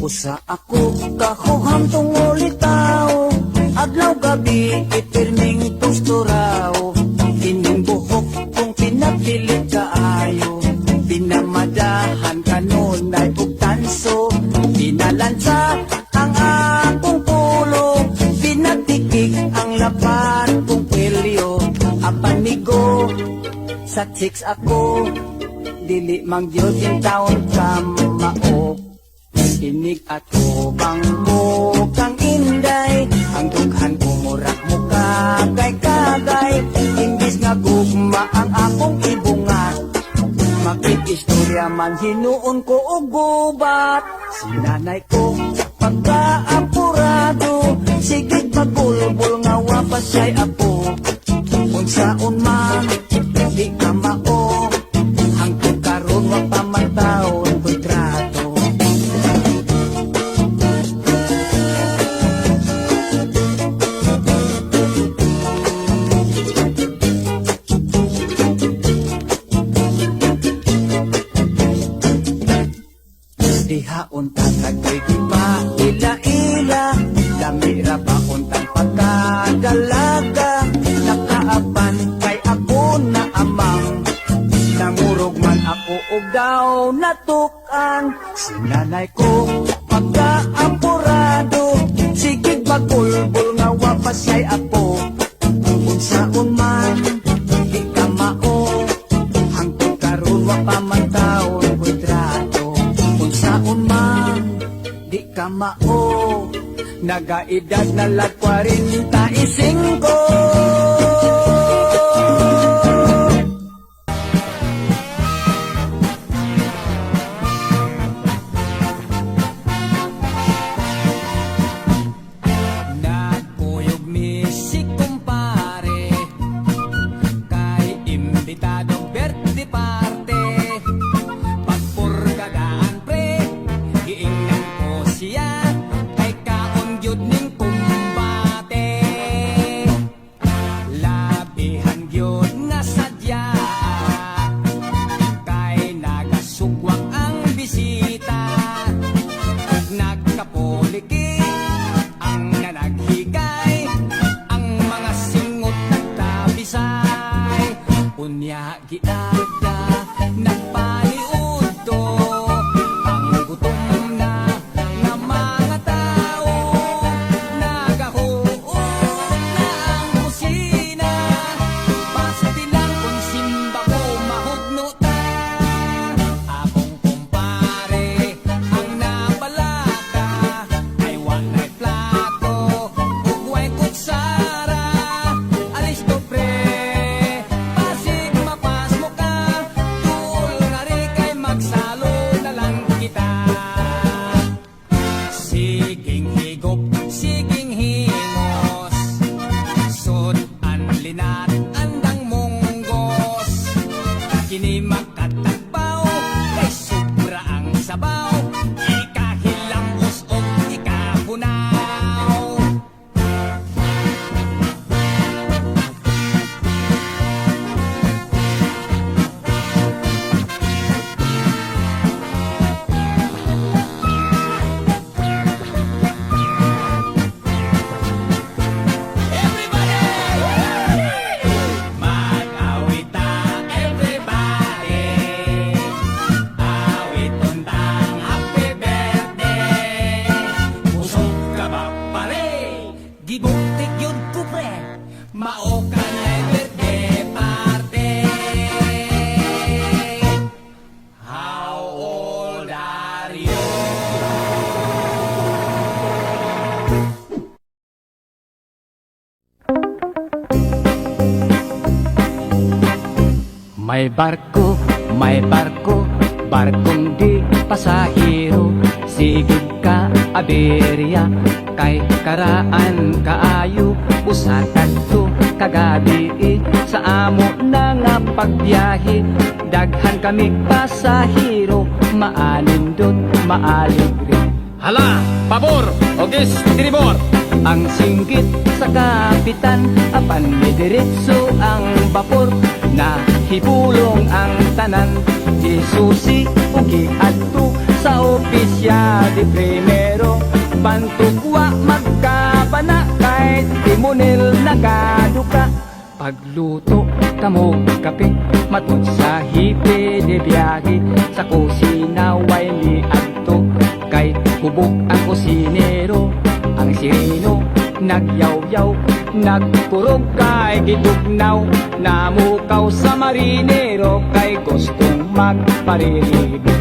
Usa ako kahuham tungol itaw, adlaw gabi ipirming tusturaw. Ining buhok kung pinapilit kaayo, pinamadahan kanunay ug tanso. Pinalansa ang akong pulo, pinatikik ang lapat kong pilyo. Apanigo sa chicks ako, dili mang Diyos yung taon kamao. Inig at ubang mo kang inday, ang dughan kumurak mo kagay-kagay. Imbis nga gugma ang akong ibungat, makikistorya man hinuon ko og gubat. Si nanay ko pagkaapurado, sige pagulbol nga wapas siya'y apo. Unsaon man di ka mao, hangtod karon wa pa man taon ko'y trato. Diha untang nagkoy gipa ila-ila, lamira pa untang pagkadalaga. Nakaapan kay ako na amang, nangurog man ako og daw natukan. Si nanay ko pagkaapurado, sige bagulbol nga wapas siya'y apo. Unsaon man di ka mao, hangtod karon wa pa man taon ko'y trato. Unsaon man di ka mao, nagaedad na lag 45. Nagpuyog mi si kumpare, kay imbitadong birthday party. Pagpurgadaan pre, giingnan ko siya, kay kaon gyud ning kumbate. Labihan gyud nga sadya, kay nagasugwak ang bisita. Ug nagkapuliki ang nanaghigay, ang mga singot nagtabisay. Unya giada nagpaliud to, ang gutom na nga mga tao. Nagahuot na ang kusina, basta lang kung simba ko mahugno ta. Akong kumpare ang napalaka, ay walay plato ug way kutsara. Alis to pre, pasig mapas mo ka, tuol nga ri kay magsalo na lang kita. Siging higop, siging hingos, sud an linat andang munggos. Kini makatagbaw, kay sobra ang sabaw, ikahilamos o ikabunaw. Mag-awita everybody, awit untang happy birthday. Busog ka ba pare? Gibuktik yun ko pre, mao ka na birthday party. How old are you? May barko, barkong di pasahero. Sigig ka aberya, kay karaan kaayo. Usatan to kagabi sa amo na nga pagbiyahe. Daghan kami pasahero, maanindot, maaligre. Hala, pabor, ogis, tribor. Ang singgit sa kapitan, apan may diretso ang bapor. Nahibulong ang tanan, isusi o giadto sa opisya di primer. pantugwa magkabana kahit timunil nagaduka. Pagluto kamo kape matod sa hipe de biyahe sa kusina way ni adto kay hubog ang kusinero. Ang sireno nagyaw-yaw nagpurog kay gidugnaw namukaw sa marinero kay gustong magpariribo.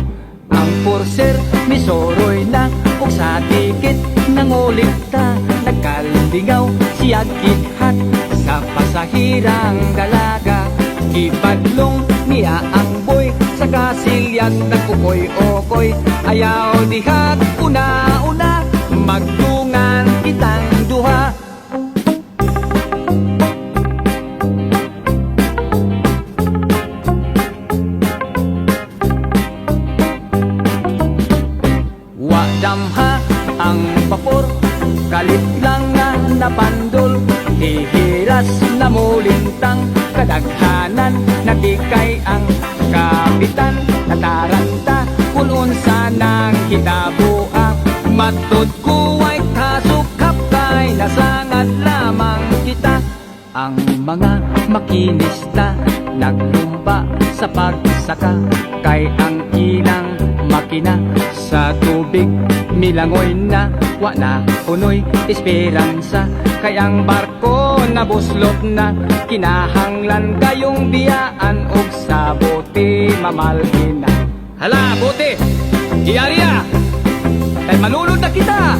Ang purser misoroy na ug sa tikit nangulit ta nagkalbingaw siya kithat sa pasahirang dalaga. Ibadlong niya ang boy sa kasilyag nagkukoy-okoy ayaw dihat una-una magtungan kitang duha. Wadamha ang vapor kalit lang nga napandol hihiras na mulintang kadaghanan natikay ang kapitan nataranta kung unsa nang hitabua. Matod ko ay kasukap kay nasangad lamang kita. Ang mga makinista naglumba sa pagsaka kay ang ilang makina sa tubig milangoy na wa na punoy esperansa kay ang barko nabuslot na kinahanglan kayong biyaan og sa bote mamalhin na. Hala bote iariya kay manulod na kita.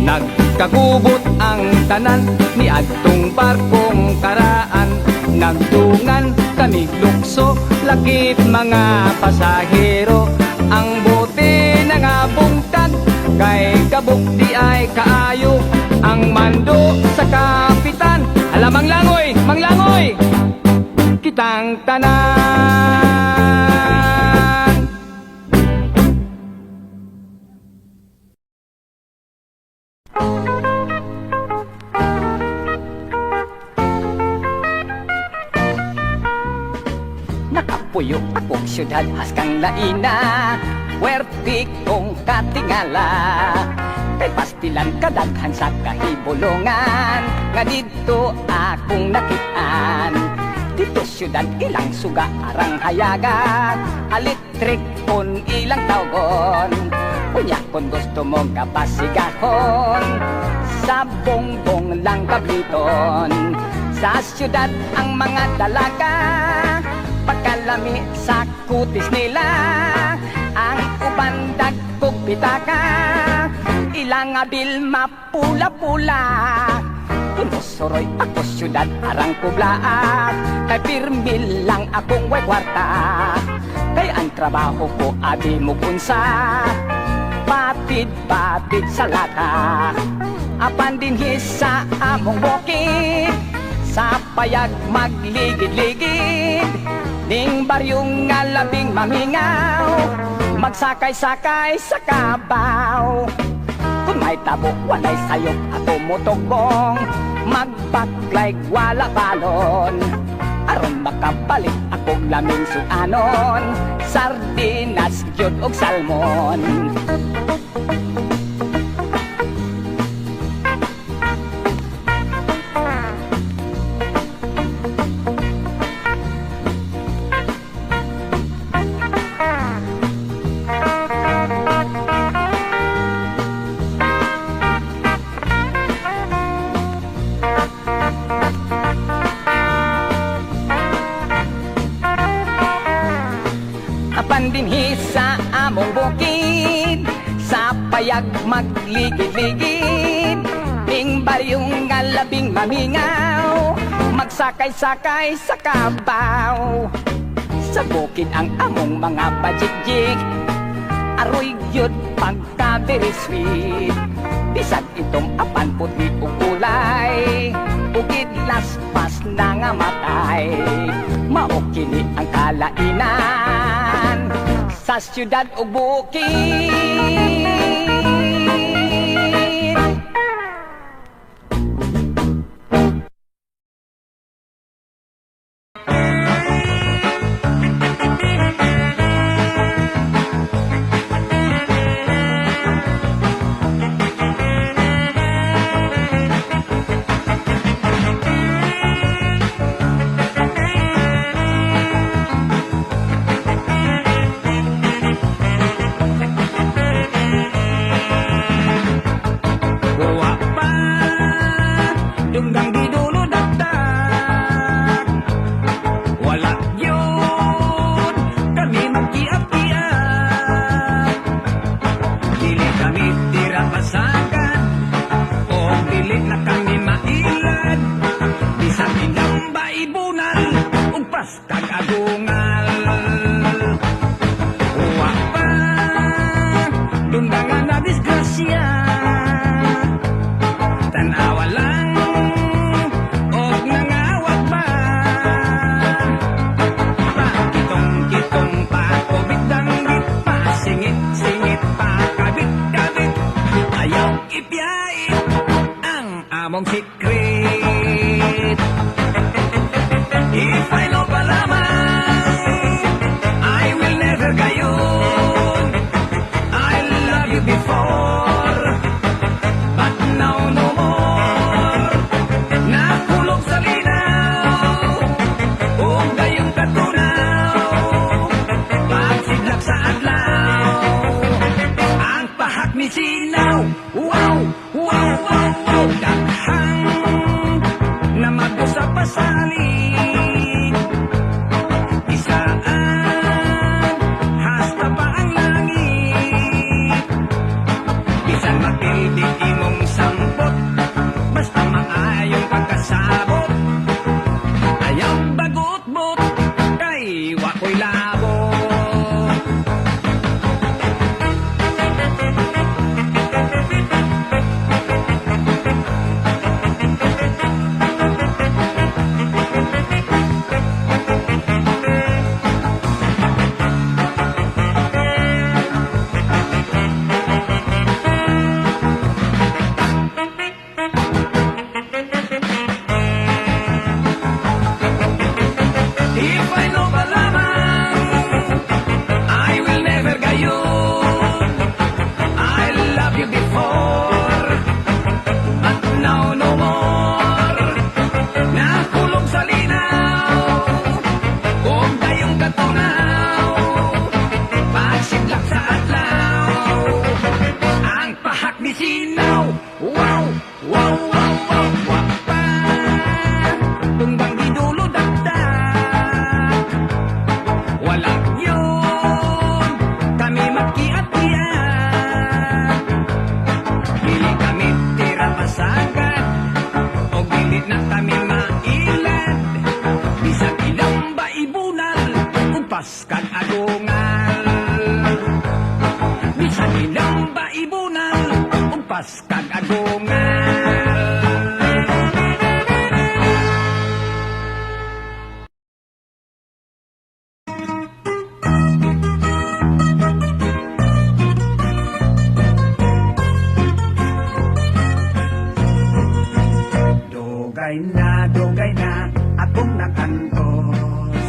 Nagkagubot ang tanan ni adtong barkong karaan nagtungan kami lukso lakip mga pasahero. Ang bote nangabungtag kay kabuk di ay kaayo ang mando sa kapitan. Alamang langoy, manglangoy kitang tanan. Nakapuyo akong syudad haskang laina werti kong katingala kay pastilan kadaghan sa kahibulongan nga dito akong nakitaan. Dito syudad ilang suga arang hayagan alitrik kon ilang tawgon unya kon gusto mong kapasigahon sa bongbong lang kabliton. Sa syudad ang mga dalaga pagkalami sa kutis nila ang uban dagkog pitaka ilang abil mapula-pula. Pinusuroy ako syudad arang kublaat kay pirmil lang akong way kwarta kay ang trabaho ko abi mugunsa patid-patid sa lata apan dinhi sa among bukid sa payag magligid-ligid ning baryong nga labing mamingaw magsakay-sakay sa kabaw. Kung may tabo walay sayok ato motogbong magpaklayg wala balon aron makabalik akong laming suanon sardinas gyud og salmon. Dinhi sa among bukid sa payag magligid-ligid ning baryong nga labing mamingaw magsakay-sakay sa kabaw. Sa bukid ang among mga bajigjig aroy gyud pagka very sweet bisag itong apan puti ug kulay ugid laspas na nga matay mao kini ang kalainan sa syudad ug bukid. tunaw, pagsidlak sa adlaw, ang pahak ni sinaw. Wow, wow, wow, wow, wow, pa. Tumbang di dulo dagdag, walang yun, kami makiat-kiat. Dili kami tira masagat, o dili na kami mailad. Bisag ilang ba ibunal, umpas kag agungal. Bisag ilang ba ibunal, umpas kag agungal. Dugay na, akong nakantos.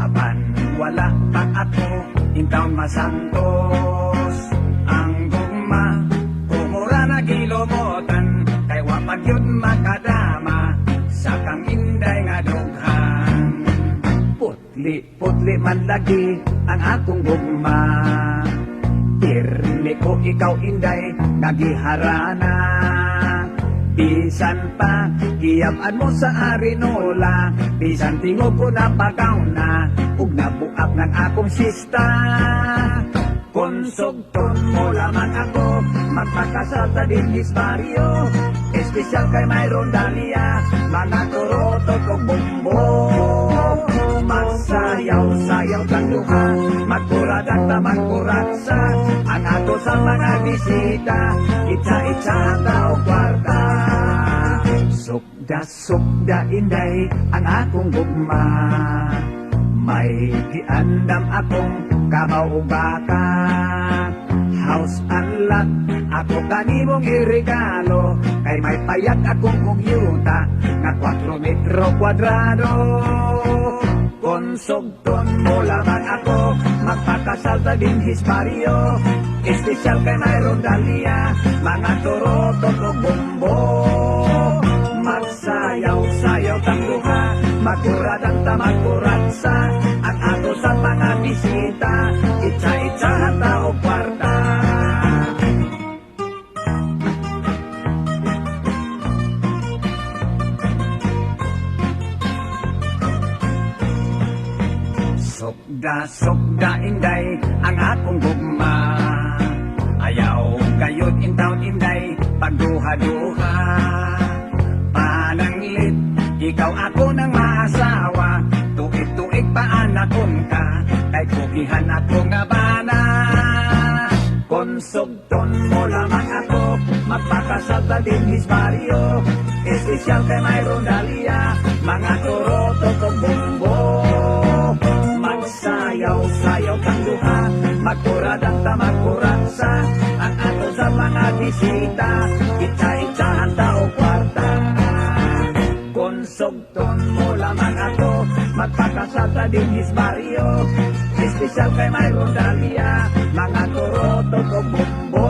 Apan wala pa ako, intaon masantos. Ang gugma, kumura na gilomotan, kay wapag yun makadama, sa kang inday nga dughan. Putli man lagi, ang akong gugma. Pirmi ko ikaw inday, nagiharana. Bisan pa, giyam-an mo sa arinola, bisan tingog ko na pagaw na, ug nabuak ng akong sista. Konsugton mo lamang ako, magpakasal ta din is Mario, espesyal kay mayroon dalia, mga turotot o bumbo. Magsayaw-sayaw kang duha, magkuradan ta magkuratsa, ang ato sa mga bisita, itsa-itsa tao kwarta. Sukda inday ang akong gugma, may giandam akong kamauubaka. House and lot, ako kanimong iregalo, kay may payag akong kumpyuta, na 4 metro kwadrado. Konsugton mo lamang ako, magpakasal ta din his Mario, espesyal kay mayroon dalia, mga turotot o bumbo. Magsayaw-sayaw tang duha, magkuradan ta magkuratsa, ang ato sa mga bisita, itsa-itsahan ta o kwarta. Sukda inday ang akong gugma, ayaw gayud intaon inday pagduha-duha. Pananglit, ikaw ako nang maasawa, tuig-tuig pa anakon ka, kay kugihan ako nga bana. Konsugton mo lamang ako, magpakasal ta din his Mario, espesyal kay mayroon dalia, mga turotot o bumbo. Magsayaw-sayaw kang duha, magkuradan ta magkuratsa, ang ato sa mga bisita, itsa-itsahan ta o kwarta. Konsugton mo lamang ako, magpakasal ta din his Mario, espesyal kay mayroon dalia, mga turotot o bumbo.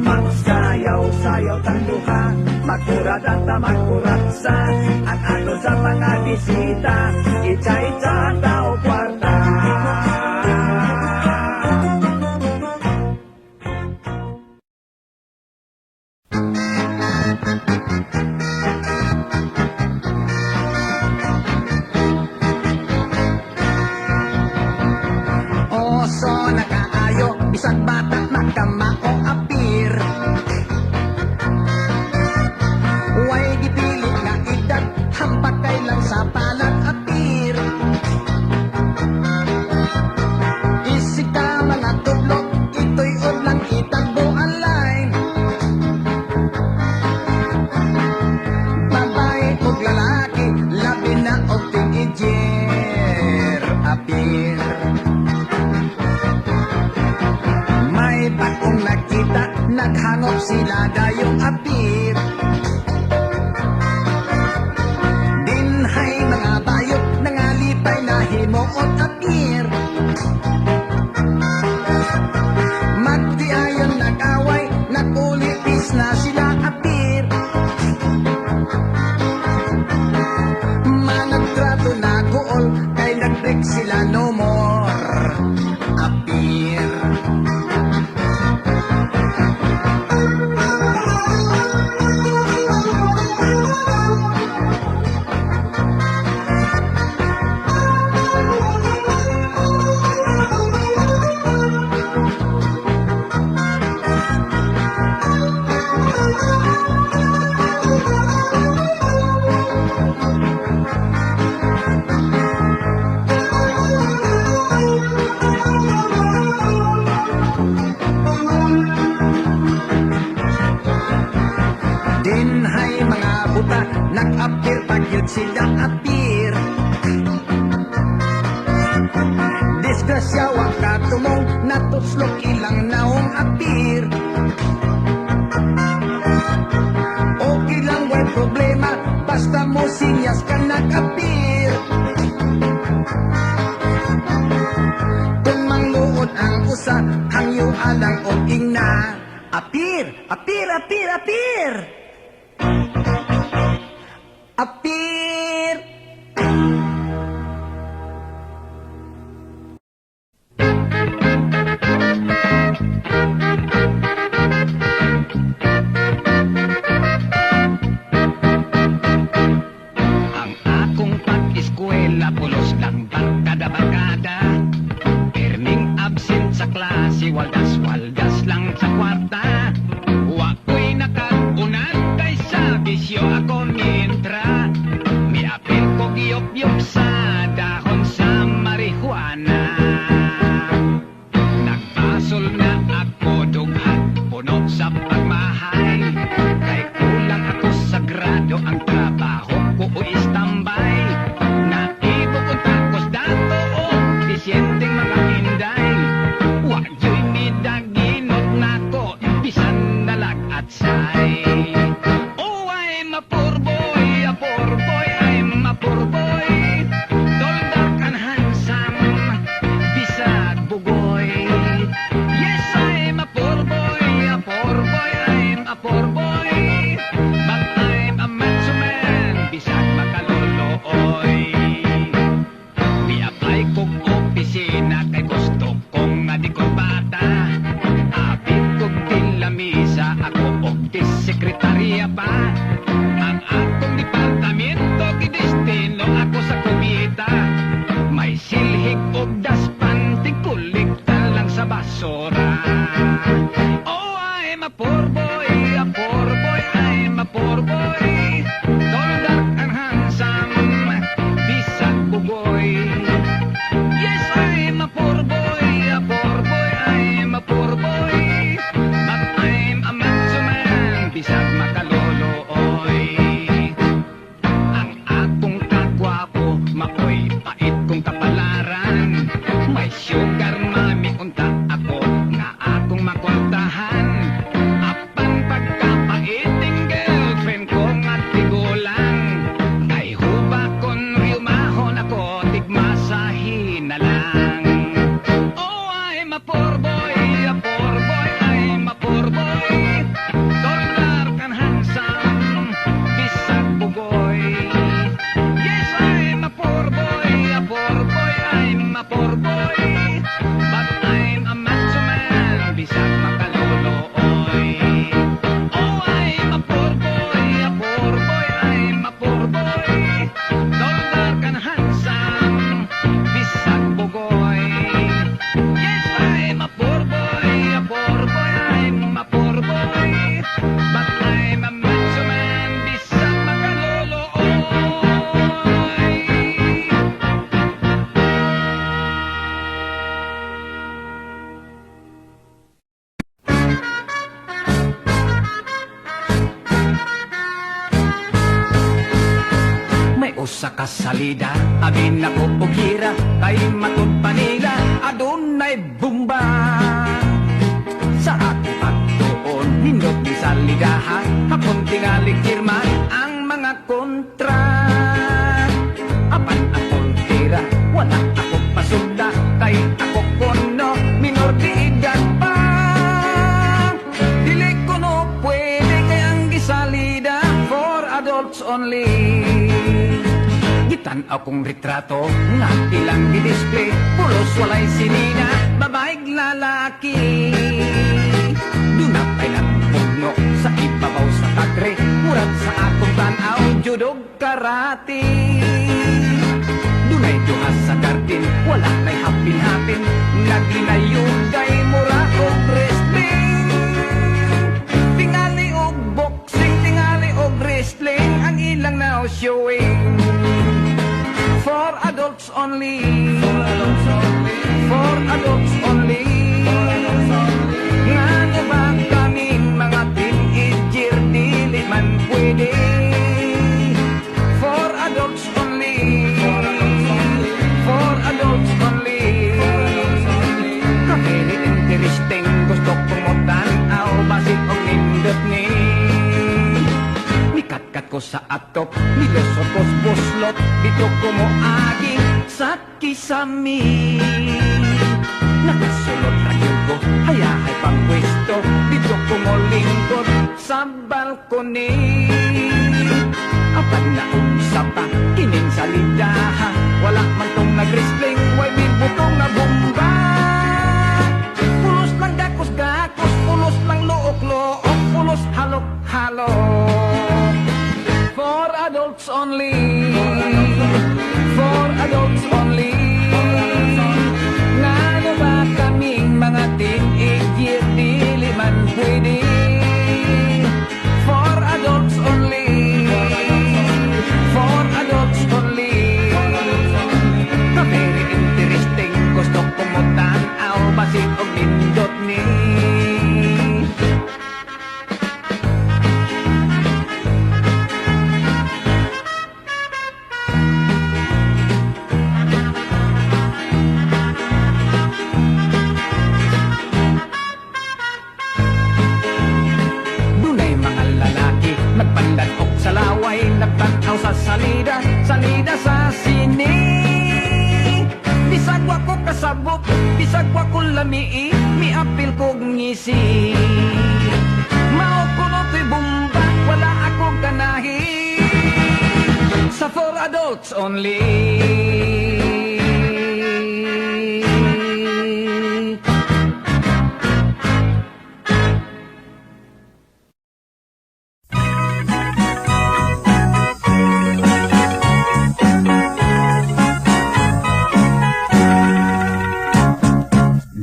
Magsayaw-sayaw kang duha, magkuradan ta magkuratsa, ang ato sa mga bisita, itsa-itsahan ta o kwarta. Oso nakaayo, bisag bata magkamao apir. Way dipili nga edad, hampak kailan sa palag apir. Isig ka mga tublok, ito'y udlang itagbo alay. Babae ug lalaki, labi na og tig-ijer apir. May bagong nakita, naghangop sila dayong apir. Dinhay mga bayot, nangalipay na himuot apir. Magdiayon nag-away, nag-ulipis na sila apir. Managtrato na gool, kay nag-break sila no more appear. Dinhay mga buta, nag-appear pagyud sila appear. Disgrasya wa katumong, natuslok ilang naong appear. Okay lang way problema, basta mo sinyas ka nag-appear. Kung mangluod ang usa, hangyo alang o ingna. Appear, appear, appear, appear. Appear. Ang akong pag-eskwela, pulos lang barkada-barkada. Perning absent sa klase, waldas-waldas lang sa kwarta. Wako'y nakagunan, kay sa bisyo ako mintra. Miapil ko giyop-yop sa dahon sa marihuana. Nagbasol na ako dughat, puno sa pagmahay. Kay kulang ako sa grado, ang trabaho ko o istambay. Naibog ko takos dato o disyenteng mga hinday. Wajoy midaginot nako, bisan nalag at say. Oh, I'm a poor boy, I'm a poor boy. Tall, dark, and handsome, bisag bugoy. Yes, I'm a poor boy, I'm a poor boy. But I'm a macho man, bisag makalulooy. Mi-apply kong opisina, kay gusto kong nga di ko bata. Abit kong tilamisa, ako og sekretarya pa. Ang akong departamento, kidestino ako sa kumita. May silhig og daspan, tingkulikta lang sa basura. Oh, I'm a poor boy, I'm a poor boy. Tall, dark, and handsome, bisag bugoy. Yes, I'm a poor boy, I'm a poor boy. But I'm a macho man, bisag makalolooy. Ang akong kagwapo, maoy pait kong kapalaran. May sugar mami unta ako, nga akong makontahan. Apan pagkapaiting girlfriend ko nga tigulang. Kay huba kon riumahon ako, tigmasahin na lang. Oh, I'm a poor boy, I'm a poor boy. Tall, dark, and handsome, bisag bugoy. Yes, I'm a poor boy, I'm a poor boy. But I'm a macho man, bisag makalulooy. Oh, I'm a poor boy, I'm a poor boy. Tall, dark, and handsome, bisag bugoy. Yes, I'm a poor boy, I'm a poor boy. But I'm a macho man, bisag makalulooy. May usa ka salida, abin ako og hira, kay matod pa nila, adunay bumba. Sa ato pagtuon, nindot ni salidahan, hapon tingali kirma ang mga kontra. Apan akong tira, wala ako pasunda, kay ako kono, minor di edad pa. Dili ko no pwede, kay ang gisalida for adults only. Itan akong retrato nga ilang di-display, pulos walay sinina, babaeng lalaki. Dunapay lang pugno sa ibabaw sa kadre, murat sa akong tanaw, judog karate. Dunay duha sa garden, wala na'y hapin-hapin, naglinayugay mura og wrestling. Tingali og boxing, tingali og wrestling, ang ilang now showing. For adults only. For adults only. Nga ba kaming mga teenager, dili man pwede. For adults only. For adults only. Ka-very interesting, gusto kong mutanaw, basig og nindot ni. Nikat-kat ko sa atop, nilusot ko sa buslot, dito ko mo aging sa kisami. Nakasulot lang yun ko, hayahay pang pwesto, dito ko mo lingkod sa balkoni. Apan na usap pa, kining salidaha, wala man tong nag-wrestling, way bibutong na bomba. Pulos lang gakos-gakos, pulos lang look-look, pulos halok-halok. For adults only. For adults only. Nga ba kaming mga teenager, dili man pwede. For adults only. For adults only. Ka-very interesting, gusto kong mutanaw, basig og nindot ni. Nagpandatok sa laway, nagtanaw sa salida, salida sa sini. Bisag wa ko kasabot, bisag wa ko lamii, miapil kog ngisi. Mao ko no to'y bomba, wala ako ganahi. Sa for adults only.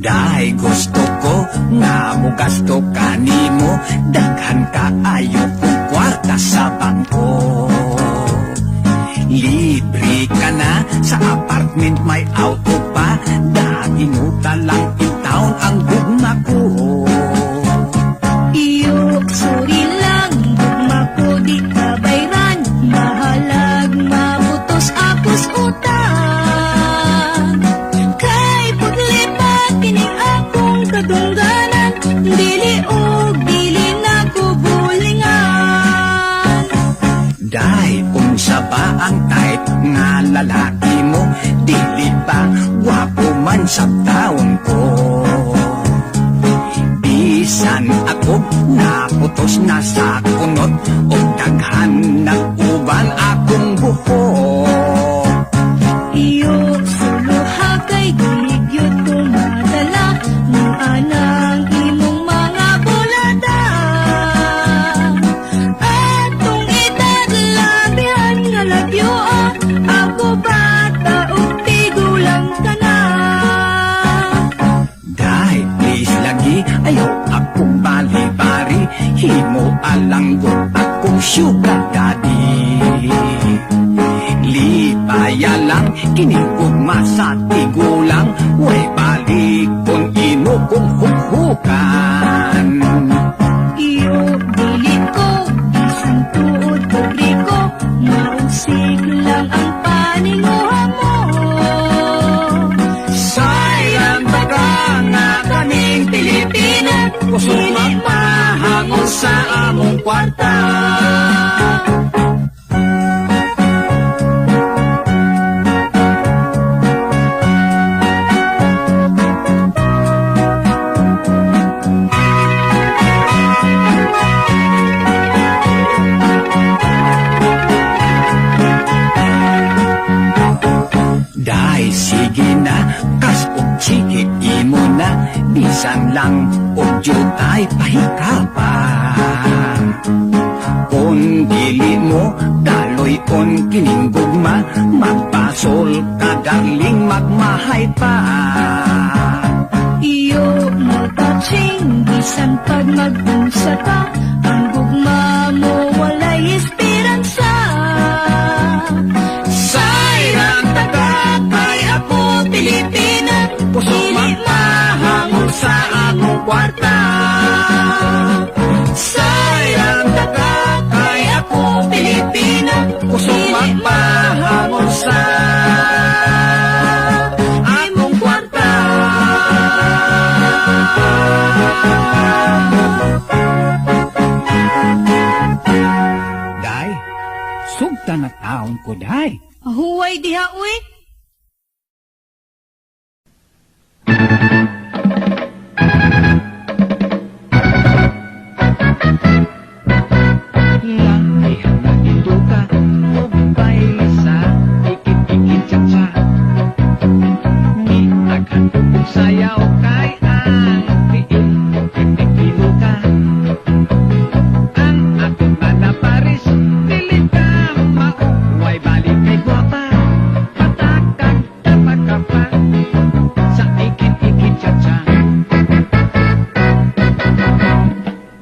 Dahil gusto ko nga mo gasto kanimo, daghan ka ayo kong kwarta sa bangko. Libre ka na sa apartment, may auto pa, daginuta lang in town ang gugma ko. Iyo, sorry lang, gugma ko di kabayran, mahalag mabutos akos utang. Kay paglipat kining akong kadungganan, dili og dili na ko bulingan. Dahil unsa ba ang type nga lalaki mo, dili ba wapo man sa taon ko. Bisan ako naputos na sa kunot, o daghan na uban akong buhok. Iyo, suluha kay gigyot ko madala, nung anang imong mga bulada. Atong edad labihan nga labyo, ako bata o tigulang ka na. Dahil please lagi, ayaw akong bali-bari, himo alanggo akong sugar daddy. Lipaya lang, kinigugma sa tigulang, way balik kung ino kong hukukan. Iyo, dili ko, isang tuod pobre ko, mausig lang ang paninguha mo. Sayang baga nga kaming Pilipino, gusto magpahangon sa among kwarta. na, bisan lang o jutay pahikapa. Kung dili mo, daloy on kining gugma, magpasol kagarling magmahay pa. Iyo mo touching, bisan pag mag-unsa ka, ang gugma mo walay esperansa. Sayrang taga kay ako Pilipina, puso magmahangol sa akong kwarta. Sayrang taga kay ako Pilipina, puso magmahangol sa akong kwarta. Day, sugta na taon ko, day. Huway diha uy. Lakihan na ito ka, mobay sa ikit-ikit tsa-tsa. Ni aghan ug sayaw kay ang tiil, ikit-ikilo ka. Ang atong na Paris, dili ka mauway balik kay guwapa. Patakag dapat ka pa sa ikit-ikit tsa-tsa.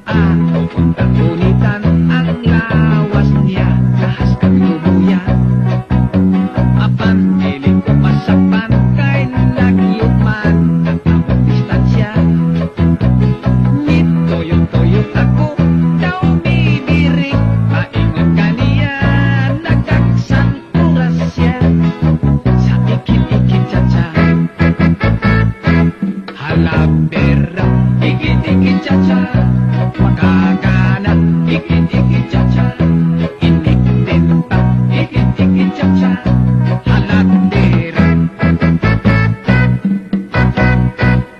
Ako puntang unitan ang lawas niya, kahas kang lubuya. Apan piling ko masapan kay nagyuman ang among distansya. Nitoyo-toyo ako, daw bibirik, maingon kaniya, nagagsang oras siya. Sa ikit-ikit tsa-tsa, halabera, ikit-ikit tsa-tsa. Makakana, ikit-ikit tsa-tsa. Inik-tinta, ikit-ikit tsa-tsa. Halatera.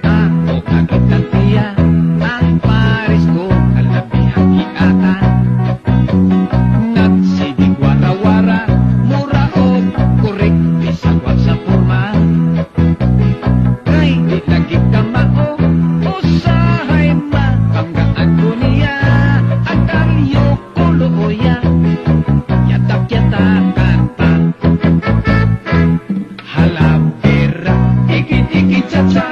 Ako agad ng tiya, ang Paris ko, kalabihang iata. Nagsigig wara-wara, mura o kurik, bisagwag sa forma. Kay di lagi ka mao, usahay ma, banggaan ko niya, akalyo ko looya, yatak-yatakan pa. Halabera, ikit-ikit tsa-tsa,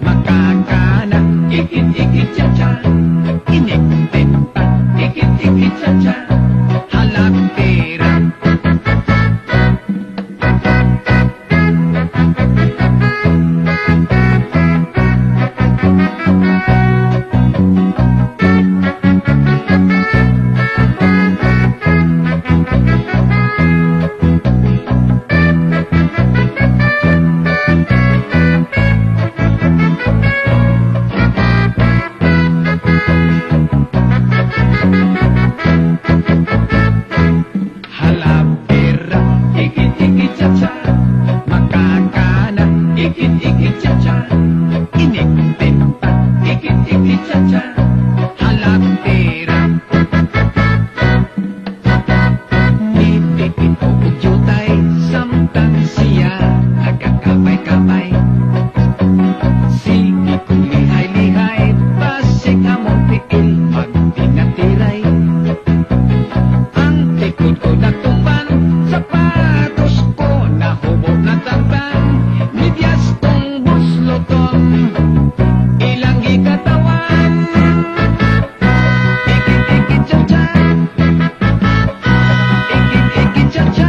makakana, ikit-ikit tsa-tsa, inik-tinta, ikit-ikit tsa-tsa, halabera. Halabera, ikit-ikit tsa-tsa, makakana, ikit-ikit tsa-tsa, inik-tinta, ikit-ikit tsa-tsa, halabera. Nipipin ko ug jutay, samtang siya nagkakabay-kabay. Sige kong lihay-lihay, basig among tiil, magtinatiray. Ang tikod ko natumban, sapatos ko nahubog na tamban, midyas kong busloton, ilang ikatawan. Ikit-ikit tsa-tsa, ikit-ikit tsa-tsa.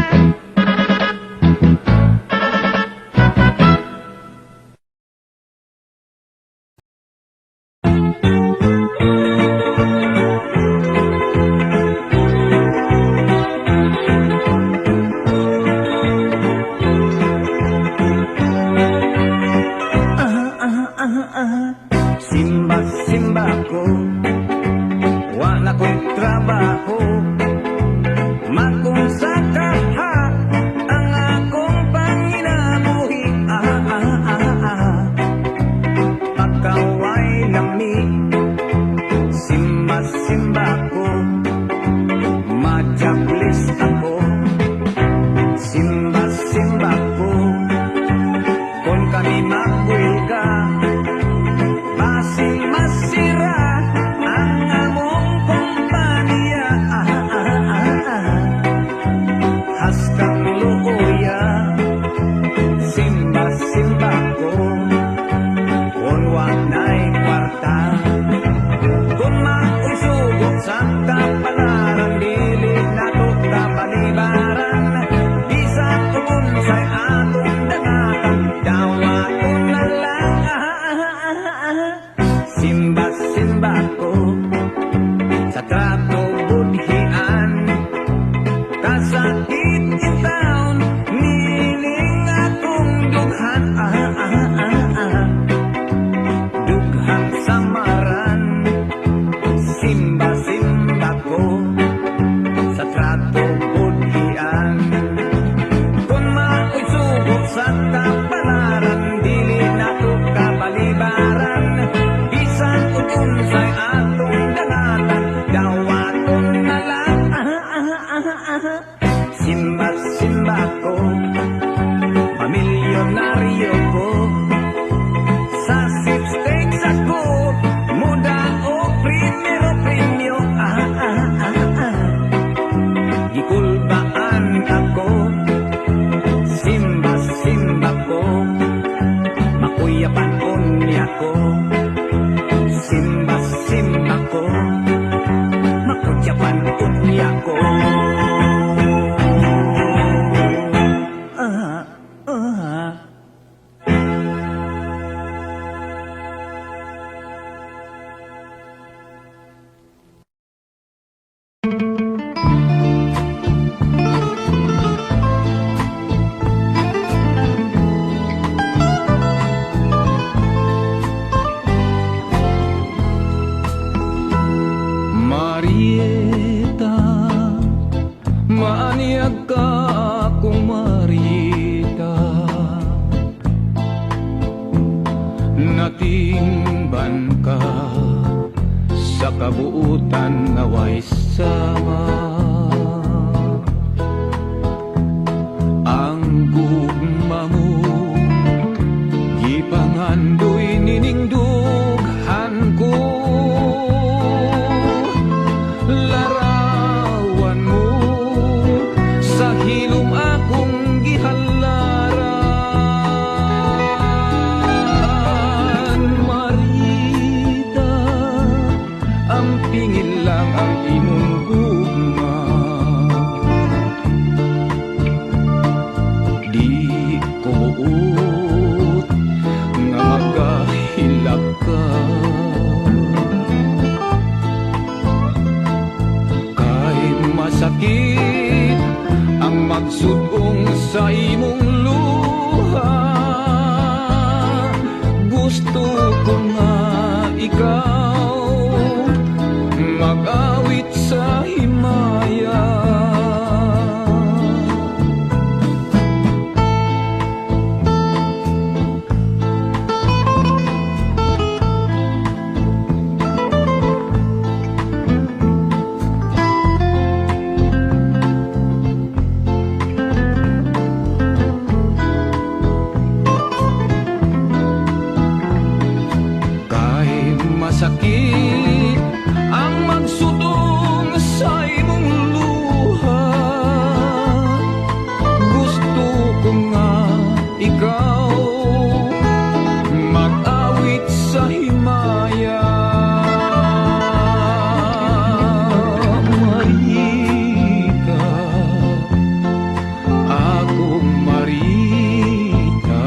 Simba-simba ko, wala ko'y trabaho. Magkung sa kaha, ang akong panginabuhi. Pagkaway lami, simba-simba ko, madjablis ako. Simba-simba ko, kung kami magwilga, natingban ka sa kabuutan nga way sama. Ang gugma mo gipangandoy niningdughan ko, larawan mo sa hilom akong gihalaran. Marita, ang pingil lang ang imong gugma, di ko buot nga magahilak ka. Kay masakit ang magsudong sa imong luha, gusto ko nga ikaw mag-awit sa himaya. Kahit masakit ang magsudong sa imong luha, gusto ko nga ikaw mag-awit sa himaya. Marita, akong Marita,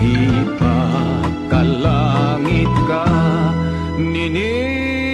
gipakalangit ka, nining